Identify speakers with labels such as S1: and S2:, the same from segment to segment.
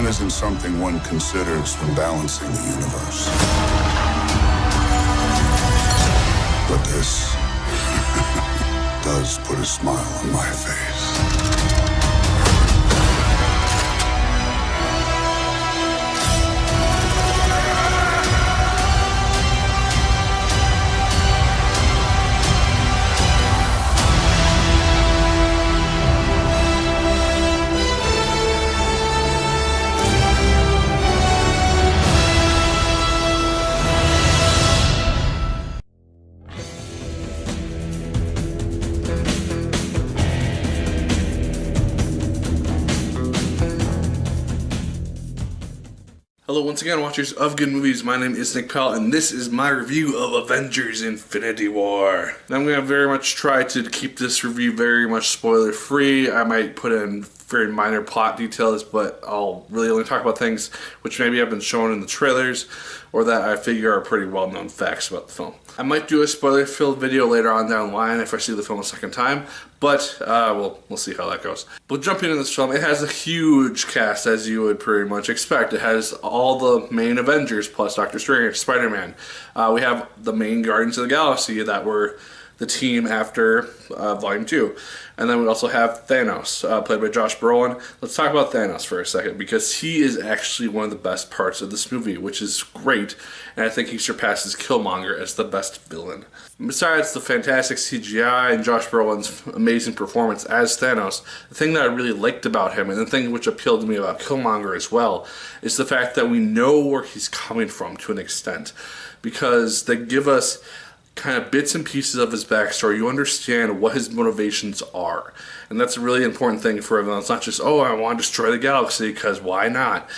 S1: sun isn't something one considers when balancing the universe. But this does put a smile on my face.
S2: Hello once again, watchers of good movies. My name is Nick Pell, and this is my review of Avengers Infinity War. Now I'm going to very much try to keep this review very much spoiler free. I might put in very minor plot details, but I'll really only talk about things which maybe have been shown in the trailers or that I figure are pretty well known facts about the film. I might do a spoiler filled video later on down the line if I see the film a second time, but we'll see how that goes. But jumping into this film, it has a huge cast, as you would pretty much expect. It has all the main Avengers plus Doctor Strange, Spider-Man. We have the main Guardians of the Galaxy that were the team after Volume 2. And then we also have Thanos, played by Josh Brolin. Let's talk about Thanos for a second, because he is actually one of the best parts of this movie, which is great, and I think he surpasses Killmonger as the best villain. Besides the fantastic CGI and Josh Brolin's amazing performance as Thanos, the thing that I really liked about him, and the thing which appealed to me about Killmonger as well, is the fact that we know where he's coming from to an extent, because they give us kind of bits and pieces of his backstory. You understand what his motivations are, and that's a really important thing for everyone. It's not just, oh, I want to destroy the galaxy because why not.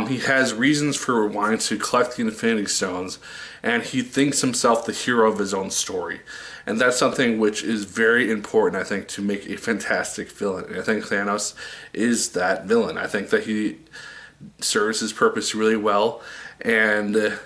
S2: He has reasons for wanting to collect the Infinity Stones, and he thinks himself the hero of his own story, and that's something which is very important, I think, to make a fantastic villain. And I think Thanos is that villain. I think that he serves his purpose really well, and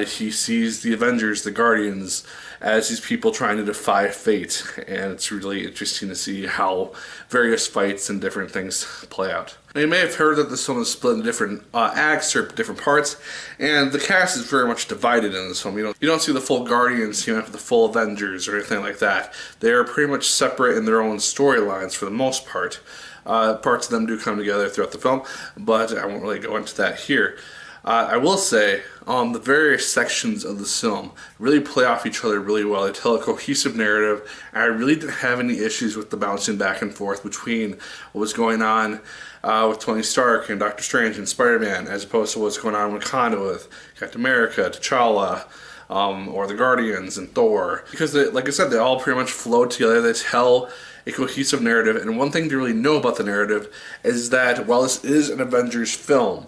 S2: he sees the Avengers, the Guardians, as these people trying to defy fate, and it's really interesting to see how various fights and different things play out. Now, you may have heard that this film is split into different acts or different parts, and the cast is very much divided in this film. You don't see the full Guardians, you don't have the full Avengers or anything like that. They are pretty much separate in their own storylines for the most part. Parts of them do come together throughout the film, but I won't really go into that here. I will say, the various sections of the film really play off each other really well. They tell a cohesive narrative, and I really didn't have any issues with the bouncing back and forth between what was going on with Tony Stark and Doctor Strange and Spider-Man, as opposed to what's going on with Wakanda with Captain America, T'Challa, or the Guardians and Thor. Because, like I said, they all pretty much flow together. They tell a cohesive narrative, and one thing to really know about the narrative is that while this is an Avengers film,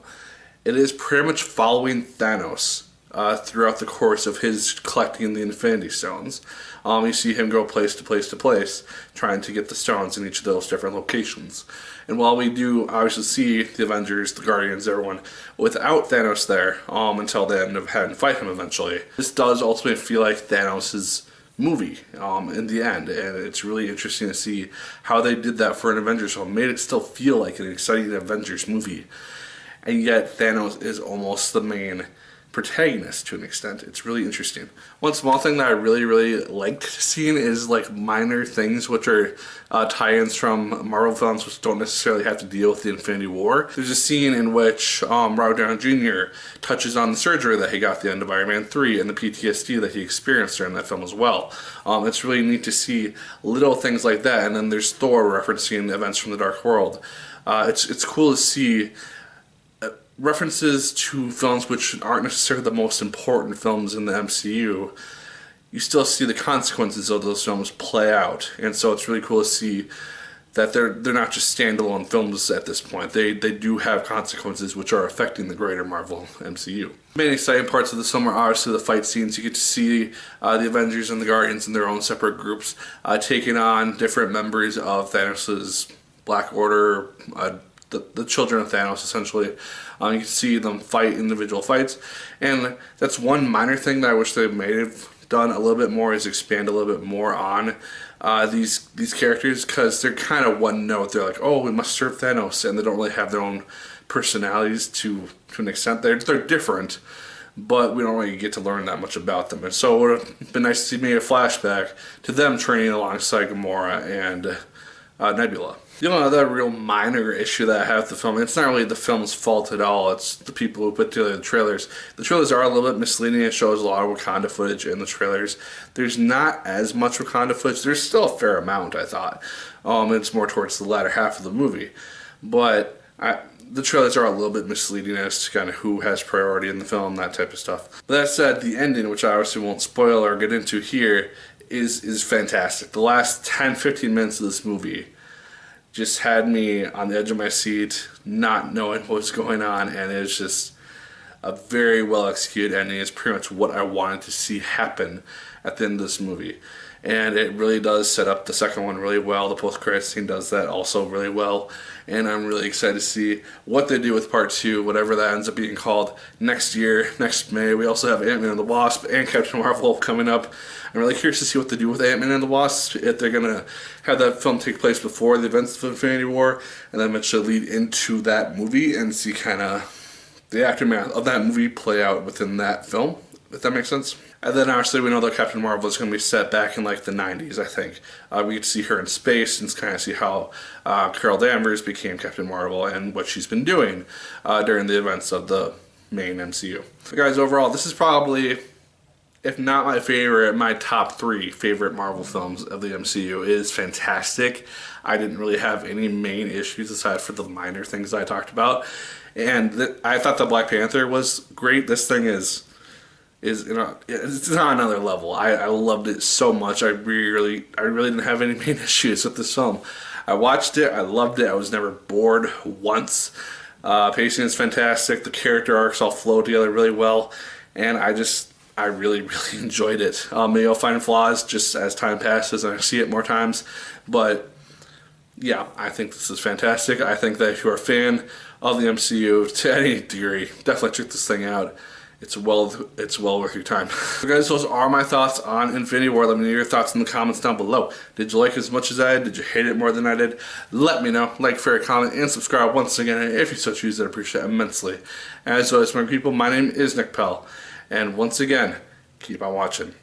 S2: it is pretty much following Thanos throughout the course of his collecting the Infinity Stones. You see him go place to place to place, trying to get the stones in each of those different locations. And while we do obviously see the Avengers, the Guardians, everyone, without Thanos there, until they end up having to fight him eventually, this does ultimately feel like Thanos' movie in the end, and it's really interesting to see how they did that for an Avengers film. Made it still feel like an exciting Avengers movie, and yet Thanos is almost the main protagonist to an extent. It's really interesting. One small thing that I really liked seeing is like minor things which are tie-ins from Marvel films which don't necessarily have to deal with the Infinity War. There's a scene in which Robert Downey Jr. touches on the surgery that he got at the end of Iron Man 3 and the PTSD that he experienced during that film as well. It's really neat to see little things like that, and then there's Thor referencing events from the Dark World. It's cool to see references to films which aren't necessarily the most important films in the MCU. You still see the consequences of those films play out, and so it's really cool to see that they're not just standalone films at this point. They do have consequences which are affecting the greater Marvel MCU. The main exciting parts of the film are obviously the fight scenes. You get to see the Avengers and the Guardians in their own separate groups taking on different members of Thanos' Black Order, the children of Thanos, essentially. You can see them fight individual fights, and that's one minor thing that I wish they may have done a little bit more, is expand a little bit more on these characters, because they're kind of one note. They're like, oh, we must serve Thanos, and they don't really have their own personalities to an extent. They're different, but we don't really get to learn that much about them. And so it would have been nice to see maybe a flashback to them training alongside Gamora and Nebula. The only other real minor issue that I have with the film, it's not really the film's fault at all, it's the people who put together the trailers. The trailers are a little bit misleading. It shows a lot of Wakanda footage in the trailers. There's not as much Wakanda footage. There's still a fair amount, I thought. It's more towards the latter half of the movie. But the trailers are a little bit misleading as to kind of who has priority in the film, that type of stuff. But that said, the ending, which I obviously won't spoil or get into here, is fantastic. The last 10-15 minutes of this movie just had me on the edge of my seat, not knowing what was going on, and it's just a very well executed ending. It's pretty much what I wanted to see happen at the end of this movie. And it really does set up the second one really well. The post-credits scene does that also really well. And I'm really excited to see what they do with part 2, whatever that ends up being called, next year, next May. We also have Ant-Man and the Wasp and Captain Marvel coming up. I'm really curious to see what they do with Ant-Man and the Wasp, if they're going to have that film take place before the events of Infinity War, and then eventually lead into that movie and see kind of the aftermath of that movie play out within that film, if that makes sense. And then obviously we know that Captain Marvel is going to be set back in like the 90s, I think. We get to see her in space and kind of see how Carol Danvers became Captain Marvel and what she's been doing during the events of the main MCU. So guys, overall, this is probably, if not my favorite, my top 3 favorite Marvel films of the MCU. It is fantastic. I didn't really have any main issues aside for the minor things I talked about. And I thought the Black Panther was great. This thing is it's on another level. I loved it so much. I really didn't have any main issues with this film. I watched it. I loved it. I was never bored once. Pacing is fantastic. The character arcs all flow together really well, and I really enjoyed it. Maybe I'll find flaws just as time passes and I see it more times, but yeah, I think this is fantastic. I think that if you're a fan of the MCU to any degree, definitely check this thing out. It's well worth your time. So guys, those are my thoughts on Infinity War. Let me know your thoughts in the comments down below. Did you like it as much as I did? Did you hate it more than I did? Let me know. Like, favorite, comment, and subscribe once again. And if you so choose, I'd appreciate it immensely. As always, my people, my name is Nick Pell. And once again, keep on watching.